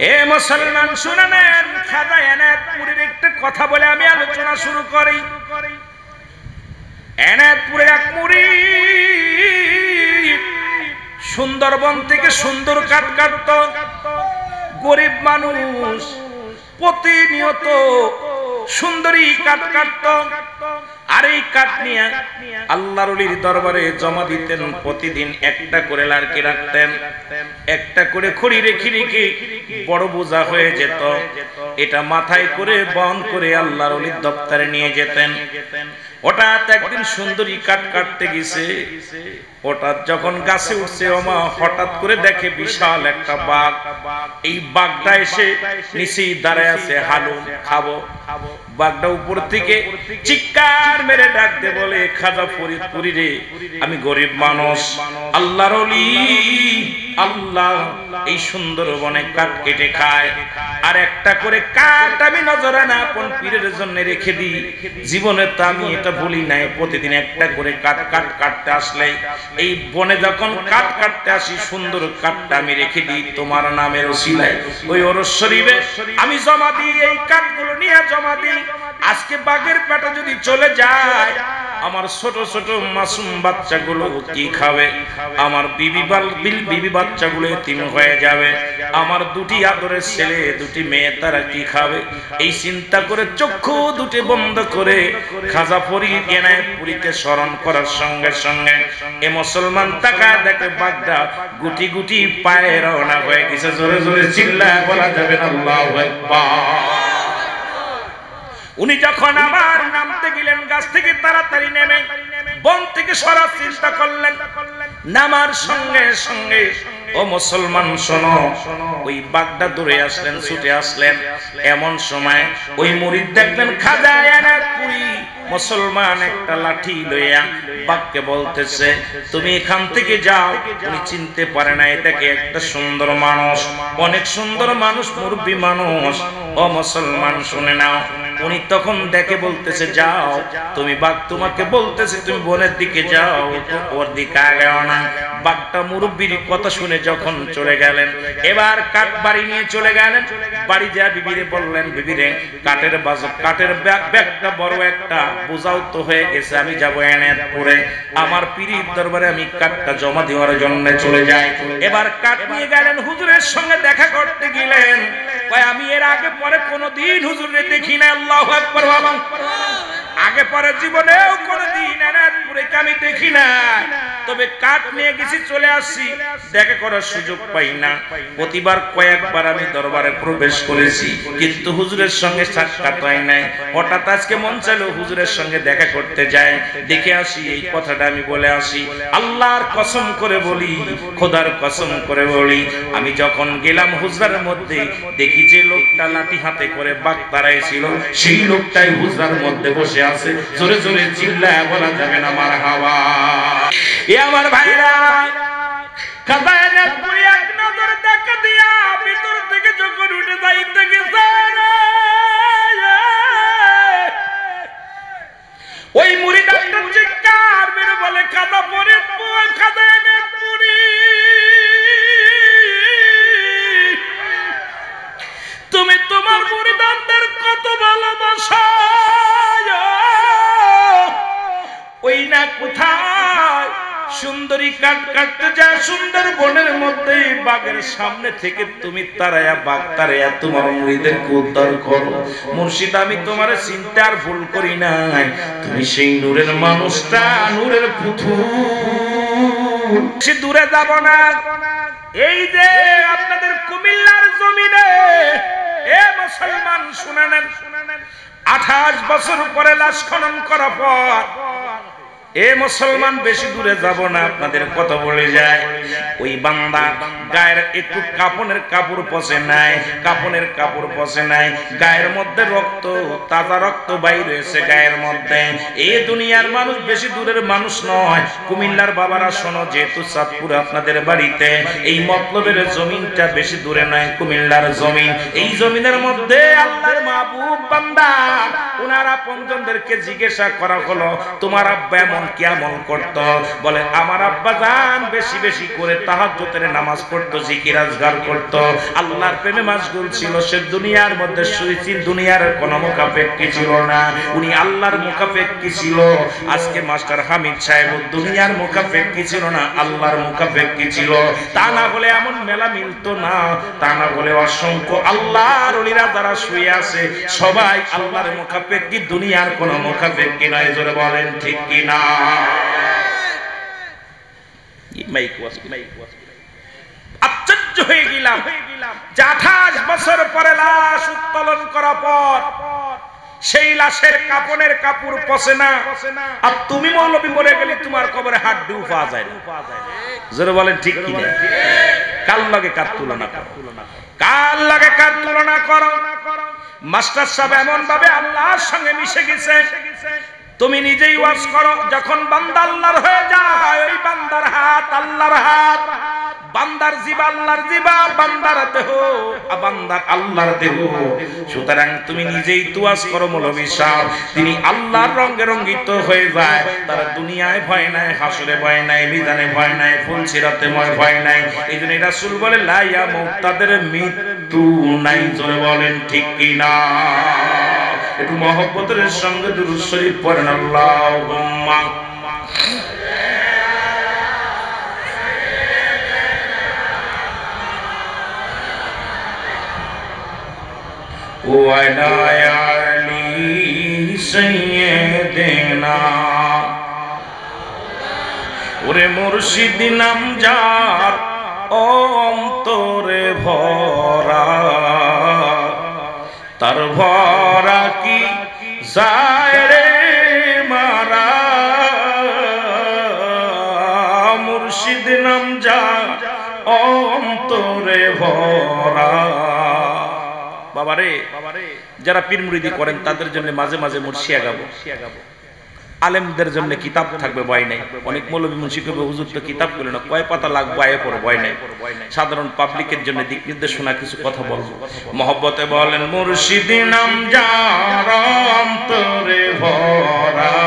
এ মুসলমান শুনে নেন, খাজা এনায়েতপুরের একটা কথা বলে আমি আলোচনা শুরু করি। এনায়েতপুরে এক মুরিদ সুন্দরবন থেকে সুন্দর কাঠ কাটত। গরিব মানুষ প্রতিনিয়ত সুন্দরী কাঠ কাটত, আর এই কাঠ নিয়ে আল্লাহর ওলির দরবারে জমা দিতেন। প্রতিদিন একটা করে লাড়কি রাখতেন, একটা করে খড়ি রেখে রেখে বড় বোঝা হয়ে যেত। এটা মাথায় করে বহন করে আল্লাহর ওলির দপ্তরে নিয়ে যেতেন। হঠাৎ একদিন সুন্দরী কাঠ কাটতে গেছে, হঠাৎ যখন গাছে উঠছে ওমা, হঠাৎ করে দেখে বিশাল একটা বাঘ। এই বাঘটা এসে নিচে দাঁড়ায় আছে, হালুম খাবো। বাঘটা উপর থেকে চিৎকার মেরে ডাক দে বলে, খাজা ফরিদপুরি রে, আমি গরিব মানুষ, আল্লাহর ওলি, আল্লাহ এই সুন্দরবনে কাঠ কেটে খায়, আর একটা করে কাঠ আমি নজরে না আপন পীরের জন্য রেখে দিই। জীবনে তো আমি এটা ভুলি নাই, প্রতিদিন একটা করে কাঠ কাটতে আসলে এই বনে যখন কাঠ কাটতে আসি, সুন্দর কাঠটা আমি রেখে দিই তোমার নামের ওসিলায় ওই ওরস শরীফে আমি জমা দিই। এই কাঠগুলো নিয়ে জমা দিই। আজকে বাঘের পেটে যদি চলে যায়, আমার ছোট ছোট মাসুম বাচ্চাগুলো কি খাবে? আমার বিবি বাচ্চাগুলো এতিম হয়ে যাবে। আমার দুটি আদরের ছেলে, দুটি মেয়ে, তারা কি খাবে? এই চিন্তা করে চক্ষু দুটি বন্ধ করে খাজা ফরিদ এনায়েতপুরীকে স্মরণ করার সঙ্গে সঙ্গে এ মুসলমান তাকায় দেখে বাঘটা গুটি গুটি পায়ে রওনা হয়ে গেছে। জোরে জোরে চিল্লায় বলা যাবে না আল্লাহু আকবার। উনি যখন আবার নামতে গেলেন, গাছ থেকে তাড়াতাড়ি নেমে বন থেকে সরার চিন্তা করলেন। নামার সঙ্গে সঙ্গে ও মুসলমান শোনো, ওই বাঘটা দূরে আসলেন, ছুটে আসলেন। এমন সময় ওই মুরিদ দেখলেন খাজা এনায়েতপুরী মুসলমান একটা লাঠি লইয়া বাঘকে বলতেছে, তুমি এখান থেকে যাও। উনি চিনতে পারে না এটাকে একটা সুন্দর মানুষ, অনেক সুন্দর মানুষ, মুরব্বী মানুষ। ও মুসলমান শুনে নাও, উনি তখন দেখে বলতেছে, যাও তুমি, বাঘ তোমাকে বলতেছে তুমি বনের দিকে যাও, ওর দিকে আগেও না। বাঘটা মুরব্বীর কথা শুনে যখন চলে গেলেন, এবার কাঠ বাড়ি নিয়ে চলে গেলেন। বাড়ি যা বিবিরে বললেন, বিবিরে কাঠের ব্যাগটা বড় একটা বোঝাও তো হয়ে গেছে, আমি যাবো এনায়েতপুরে, আমার পীরের দরবারে আমি কাঠটা জমা দেওয়ার জন্য চলে যাই। এবার কাঠ নিয়ে গেলেন, হুজুরের সঙ্গে দেখা করতে গেলেন। আমি এর আগে পরে কোনোদিন হুজুরে দেখি না। আল্লাহু আকবার। আগে পরে জীবনেও কোনোদিন এনায়েতপুরে আমি দেখি না, তবে কাঠ নিয়ে গেছি, চলে আসছি, দেখা করার সুযোগ পাই না। প্রতিবার কয়েকবার আমি দরবারে প্রবেশ করেছি, কিন্তু হুজুরের সঙ্গে সাক্ষাৎ হয় নাই। হঠাৎ আজকে মন চাইলো হুজুরের সঙ্গে দেখা করতে যাই, দেখে আসি, এই কথাটা আমি বলে আসি। আল্লাহর কসম করে বলি, খোদার কসম করে বলি, আমি যখন গেলাম হুজরার মধ্যে, দেখি যে লোকটা লাঠি হাতে করে বাঘ তাড়াইছিল, সেই লোকটাই হুজরার মধ্যে বসে আছে। জোরে জোরে চিল্লায় বলা যাবে না মারহাবা। এ আমার ভাইরা, খাজা এনায়েতপুরী এক নজর দেখা দিয়া ভিতর থেকে যখন উঠে যাইতে গেছে, ওই মুরিদ একটা চিৎকার মেরে বলে, খাজা ফরিদপুর, খাজা এনায়েতপুরী, তুমি তোমার মুরিদদের কত ভালোবাসো, ওই না কোথায় সুন্দরী কাঠ কাটতে যায় সুন্দর বনের মধ্যে, বাঘের সামনে থেকে তুমি তারায়া বাঘ তারায়া তোমার মুরিদদেরকে উদ্ধার করো। মুর্শিদ, আমি তোমার চিন্তা আর ভুল করি নাই, তুমি সেই নূরের মানুষটা, নূরের পুতুল। সে দূরে যাব না, এই যে আপনাদের কুমিল্লার জমিনে, এ মুসলমান শুনে নেন, 28 বছর পরে লাশ খনন করার পর, এ মুসলমান বেশি দূরে যাব না, আপনাদের কথা বলে যায়, ওই বান্দা গায়ের একটু কাপনের কাপড় পচে নাই, কাপনের কাপড় পচে নাই, গায়ের মধ্যে রক্ত, তাজা রক্ত বাইর হয়েছে গায়ের মধ্যে। এই দুনিয়ার মানুষ বেশি দূরের মানুষ নয়। কুমিল্লার বাবারা শোনো, যেহেতু চাঁদপুর আপনাদের বাড়িতে, এই মতলবের জমিনটা বেশি দূরে নয়, কুমিল্লার জমিন। এই জমিনের মধ্যে আল্লাহর মাহবুব বান্দা, ওনারা আপনজনদেরকে জিজ্ঞাসা করা হলো, তোমার আব্বা এমন জান কি আমল করত? বলে আমার আব্বা জান বেশি বেশি করে তাহাজ্জুদের নামাজ পড়তো, জিকির আজগার করত, আল্লাহর প্রেমে মাশগুল ছিল। সে দুনিয়ার মধ্যে শুয়েছিল, দুনিয়ার কোনো মুখাপেক্ষী ছিল না, উনি আল্লাহর মুখাপেক্ষী ছিল। আজকে মাস্টার হামিদ সাহেব দুনিয়ার মুখাপেক্ষী ছিল না, আল্লাহর মুখাপেক্ষী ছিল। তা না হলে এমন মেলা মিলতো না, তা না হলে অসংখ্য আল্লাহর ওলিরা যারা শুয়ে আছে সবাই আল্লাহর মুখাপেক্ষী, দুনিয়ার কোনো মুখাপেক্ষী নয়। জোরে বলেন ঠিক কি না? আশ্চর্য হয়ে গেলাম, 28 বছর পরে লাশ উত্তোলন করার পর সেই লাশের কাপনের কাপড় পচে না, আর তুমি মৌলবী মরে গেলে তোমার কবরে হাড্ডি পাওয়া যায় না। জোরে বলেন ঠিক কি না? কার লগে কার তুলনা করো, কার লগে কার তুলনা করো? মাস্টার সাহেব এমন ভাবে আল্লাহর সঙ্গে মিশে গেছে, তুমি নিজেই ওয়াজ করো, যখন বান্দা আল্লাহর হয়ে যায় ওই বান্দার হাত আল্লাহর হাত, বান্দার জিবা আল্লাহর জিবা, বান্দার দেহ বান্দার আল্লাহর দেহ। সুতরাং তুমি নিজেই তুয়াজ করো মৌলভী সাহেব, তিনি আল্লাহর রঙে রঙ্গিত হয়ে যায়। তার দুনিয়ায় ভয় নাই, হাসরে ভয় নাই, মিজানে ভয় নাই, ফুলসিরাতে ভয় নাই। এই জন্য রাসূল বলে লা ইয়ামুত, তাদের মৃত্যু নাই। জোরে বলেন ঠিক কি না? একটু মহব্বতের সঙ্গে দুরূদ শরীফ পড়েন। আল্লাহুম্মা ওয়া আলা আলি সাইয়্যিদিনা। ওরে মুর্শিদ নাম যার অন্তরে ভরা, তার ভরা কি যায় রে মারা। মুর্শিদ নাম যার অন্তরে ভরা। বাবারে, যারা পীর মুরিদি করেন তাদের জন্য মাঝে মাঝে মুর্শিয়া গাবো। আলেমদের জন্য কিতাব থাকবে, ভয় নাই। অনেক মৌলবী মুন্সি কবে হুজুর তো কিতাব করলে না, কয় পাতা লাগবে আয়ে পড়ো, ভয় নাই। সাধারণ পাবলিকের জন্য দিক নির্দেশনা কিছু কথা বলবো। মহব্বতে বলেন মুর্শিদ নাম যার অন্তরে ভরা,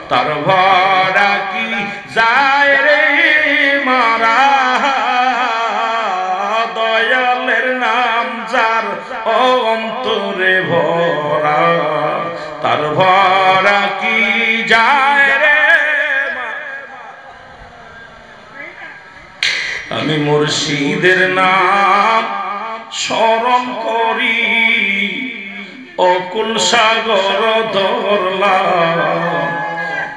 তার ভরা কি যায় রে মারা। দয়ালের নাম যার অন্তরে ভরা, তার ভরা কি যায় রে। আমি মুর্শিদের নাম স্মরণ করি, অকুল সাগর ধরলাম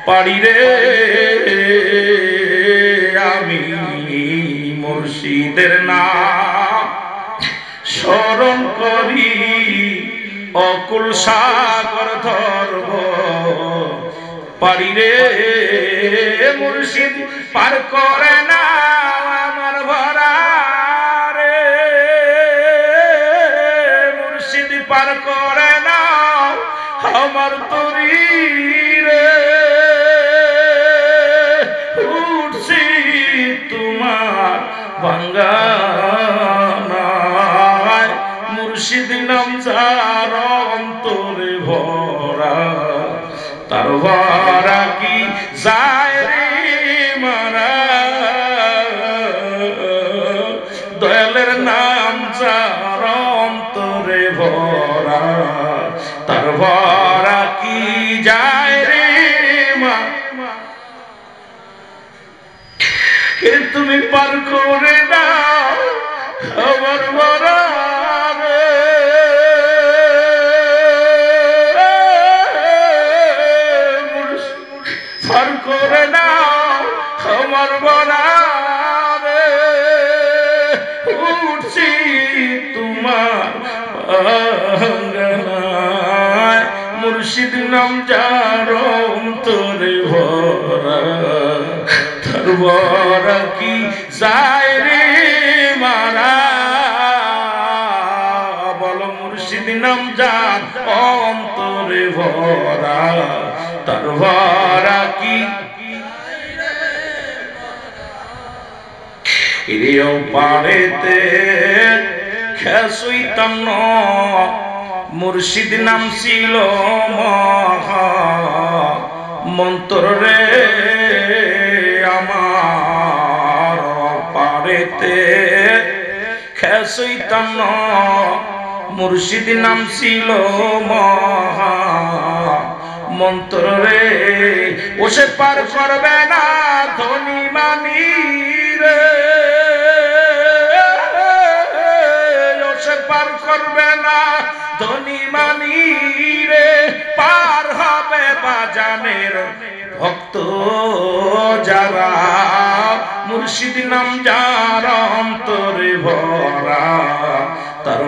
পারি রে। আমি মুর্শিদের নাম স্মরণ করি, অকুল সাগর ধরব পারি রে। মুর্শিদ পার করে না আমার ভরা রে, মুর্শিদ পার করে না আমার তরি রে। উঠছি তোমার বাঙ্গানায়, মুর্শিদ নাম যার অন্তরে ভরা, তার ভরা কি যায় রে মারা। দয়ালের নাম যার অন্তরে ভরা, তার ভরা কি যায় রে মারা। তুমি পার করে দাও আমার ভরা, পার করে দাও আমার ভরা রে। উঠছি তোমার বাঙ্গানায়, মুর্শিদ নাম যার অন্তরে ভরা, তার ভরা কি যায় রে মারা। বলো মুর্শিদ নাম যার অন্তরে ভরা, তার ভরা কি। এও পারেতে খেসুইতাম ন, মুর্শিদ নাম ছিল মহা মন্ত্র রে আমার পারেতে খেসইতাম মুর্শিদ নাম ছিল মহা মন্ত্র রে ও সে পার করবে না ধনী মানি রে ও সে পার করবে না ধনী মানি রে পার হবে বাজানের ভক্ত যারা মুর্শিদ নাম যার অন্তরে ভরা তার